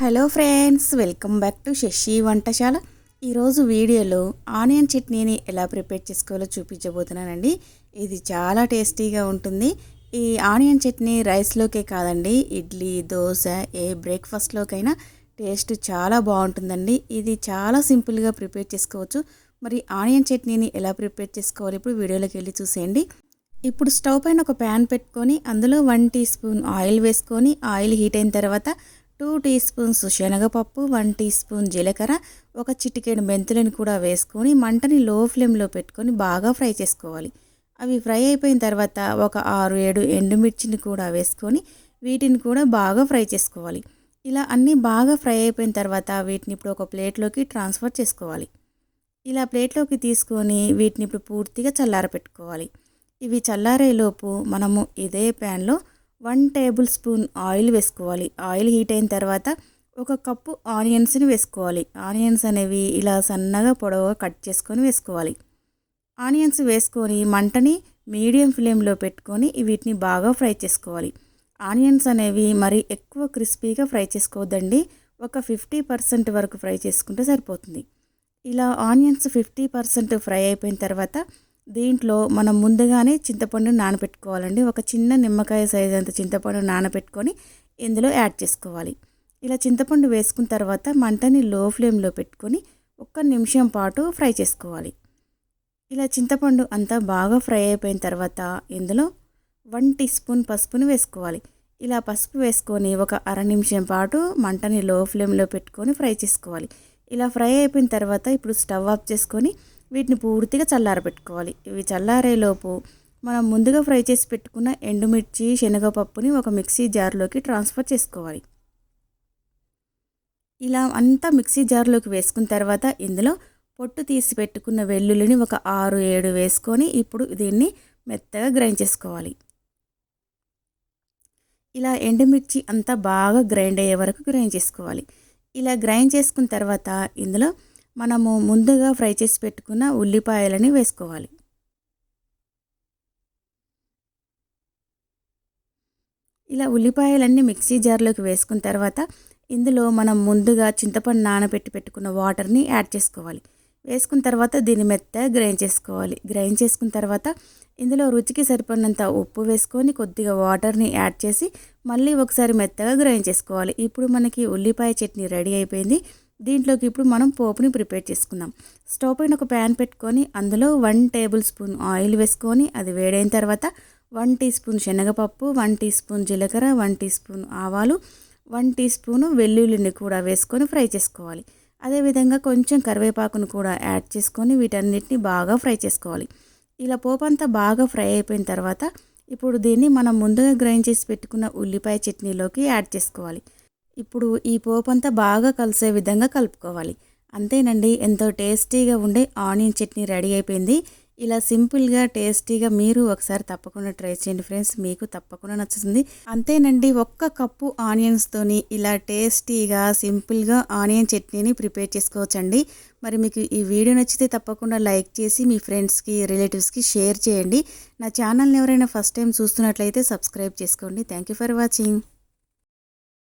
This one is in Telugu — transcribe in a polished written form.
Hello friends, welcome back to Shashi Vantasala. ఈరోజు వీడియోలో ఆనియన్ చట్నీని ఎలా ప్రిపేర్ చేసుకోవాలో చూపించబోతున్నానండి. ఇది చాలా టేస్టీగా ఉంటుంది. ఈ ఆనియన్ చట్నీ రైస్లోకే కాదండి, ఇడ్లీ, దోశ, ఏ బ్రేక్ఫాస్ట్లోకైనా టేస్ట్ చాలా బాగుంటుందండి. ఇది చాలా సింపుల్గా ప్రిపేర్ చేసుకోవచ్చు. మరి ఆనియన్ చట్నీని ఎలా ప్రిపేర్ చేసుకోవాలి ఇప్పుడు వీడియోలోకి వెళ్ళి చూసేయండి. ఇప్పుడు స్టవ్ పైన ఒక ప్యాన్ పెట్టుకొని అందులో 1 టీ స్పూన్ ఆయిల్ వేసుకొని ఆయిల్ హీట్ అయిన తర్వాత 2 టీ స్పూన్స్ శనగపప్పు, 1 టీ స్పూన్ జీలకర్ర, ఒక చిటికెడు మెంతులను కూడా వేసుకొని మంటని లో ఫ్లేమ్లో పెట్టుకొని బాగా ఫ్రై చేసుకోవాలి. అవి ఫ్రై అయిపోయిన తర్వాత ఒక 6-7 ఎండుమిర్చిని కూడా వేసుకొని వీటిని కూడా బాగా ఫ్రై చేసుకోవాలి. ఇలా అన్నీ బాగా ఫ్రై అయిపోయిన తర్వాత వీటిని ఇప్పుడు ఒక ప్లేట్లోకి ట్రాన్స్ఫర్ చేసుకోవాలి. ఇలా ప్లేట్లోకి తీసుకొని వీటిని ఇప్పుడు పూర్తిగా చల్లారపెట్టుకోవాలి. ఇవి చల్లారేలోపు మనము ఇదే ప్యాన్లో 1 టేబుల్ స్పూన్ ఆయిల్ వేసుకోవాలి. ఆయిల్ హీట్ అయిన తర్వాత ఒక కప్పు ఆనియన్స్ని వేసుకోవాలి. ఆనియన్స్ అనేవి ఇలా సన్నగా పొడవుగా కట్ చేసుకొని వేసుకోవాలి. ఆనియన్స్ వేసుకొని మంటని మీడియం ఫ్లేమ్లో పెట్టుకొని వీటిని బాగా ఫ్రై చేసుకోవాలి. ఆనియన్స్ అనేవి మరి ఎక్కువ క్రిస్పీగా ఫ్రై చేసుకోవద్దండి. ఒక 50% వరకు ఫ్రై చేసుకుంటే సరిపోతుంది. ఇలా ఆనియన్స్ 50% ఫ్రై అయిపోయిన తర్వాత దీంట్లో మనం ముందుగానే చింతపండు నానబెట్టుకోవాలండి. ఒక చిన్న నిమ్మకాయ సైజ్ అంత చింతపండు నానబెట్టుకొని ఇందులో యాడ్ చేసుకోవాలి. ఇలా చింతపండు వేసుకున్న తర్వాత మంటని లో ఫ్లేమ్లో పెట్టుకొని 1 నిమిషం పాటు ఫ్రై చేసుకోవాలి. ఇలా చింతపండు అంతా బాగా ఫ్రై అయిపోయిన తర్వాత ఇందులో 1 టీ స్పూన్ పసుపుని వేసుకోవాలి. ఇలా పసుపు వేసుకొని ఒక అర నిమిషం పాటు మంటని లో ఫ్లేమ్లో పెట్టుకొని ఫ్రై చేసుకోవాలి. ఇలా ఫ్రై అయిపోయిన తర్వాత ఇప్పుడు స్టవ్ ఆఫ్ చేసుకొని వీటిని పూర్తిగా చల్లారబెట్టుకోవాలి. ఇవి చల్లారేలోపు మనం ముందుగా ఫ్రై చేసి పెట్టుకున్న ఎండుమిర్చి, శనగపప్పుని ఒక మిక్సీ జార్లోకి ట్రాన్స్ఫర్ చేసుకోవాలి. ఇలా అంతా మిక్సీ జార్లోకి వేసుకున్న తర్వాత ఇందులో పొట్టు తీసి పెట్టుకున్న వెల్లుల్లిని ఒక 6-7 వేసుకొని ఇప్పుడు దీన్ని మెత్తగా గ్రైండ్ చేసుకోవాలి. ఇలా ఎండుమిర్చి అంతా బాగా గ్రైండ్ అయ్యే వరకు గ్రైండ్ చేసుకోవాలి. ఇలా గ్రైండ్ చేసుకున్న తర్వాత ఇందులో మనము ముందుగా ఫ్రై చేసి పెట్టుకున్న ఉల్లిపాయలని వేసుకోవాలి. ఇలా ఉల్లిపాయలన్నీ మిక్సీ జార్లోకి వేసుకున్న తర్వాత ఇందులో మనం ముందుగా చింతపండు నానబెట్టి పెట్టుకున్న వాటర్ని యాడ్ చేసుకోవాలి. వేసుకున్న తర్వాత దీన్ని మెత్తగా గ్రైండ్ చేసుకోవాలి. గ్రైండ్ చేసుకున్న తర్వాత ఇందులో రుచికి సరిపడినంత ఉప్పు వేసుకొని కొద్దిగా వాటర్ని యాడ్ చేసి మళ్ళీ ఒకసారి మెత్తగా గ్రైండ్ చేసుకోవాలి. ఇప్పుడు మనకి ఉల్లిపాయ చట్నీ రెడీ అయిపోయింది. దీంట్లోకి ఇప్పుడు మనం పోపుని ప్రిపేర్ చేసుకుందాం. స్టవ్ పైన ఒక ప్యాన్ పెట్టుకొని అందులో 1 టేబుల్ స్పూన్ ఆయిల్ వేసుకొని అది వేడైన తర్వాత 1 టీ స్పూన్ శనగపప్పు, 1 టీ స్పూన్ జీలకర్ర, 1 టీ స్పూన్ ఆవాలు, 1 టీ స్పూన్ వెల్లుల్లిని కూడా వేసుకొని ఫ్రై చేసుకోవాలి. అదేవిధంగా కొంచెం కరివేపాకును కూడా యాడ్ చేసుకొని వీటన్నిటిని బాగా ఫ్రై చేసుకోవాలి. ఇలా పోపు అంతా బాగా ఫ్రై అయిపోయిన తర్వాత ఇప్పుడు దీన్ని మనం ముందుగా గ్రైండ్ చేసి పెట్టుకున్న ఉల్లిపాయ చట్నీలోకి యాడ్ చేసుకోవాలి. ఇప్పుడు ఈ పోపు అంతా బాగా కలిసే విధంగా కలుపుకోవాలి. అంతేనండి, ఎంతో టేస్టీగా ఉండే ఆనియన్ చట్నీ రెడీ అయిపోయింది. ఇలా సింపుల్గా టేస్టీగా మీరు ఒకసారి తప్పకుండా ట్రై చేయండి ఫ్రెండ్స్, మీకు తప్పకుండా నచ్చుతుంది. అంతేనండి, 1 కప్పు ఆనియన్స్తోని ఇలా టేస్టీగా సింపుల్గా ఆనియన్ చట్నీని ప్రిపేర్ చేసుకోవచ్చండి. మరి మీకు ఈ వీడియో నచ్చితే తప్పకుండా లైక్ చేసి మీ ఫ్రెండ్స్కి, రిలేటివ్స్కి షేర్ చేయండి. నా ఛానల్ని ఎవరైనా ఫస్ట్ టైం చూస్తున్నట్లయితే సబ్స్క్రైబ్ చేసుకోండి. Thank you for watching.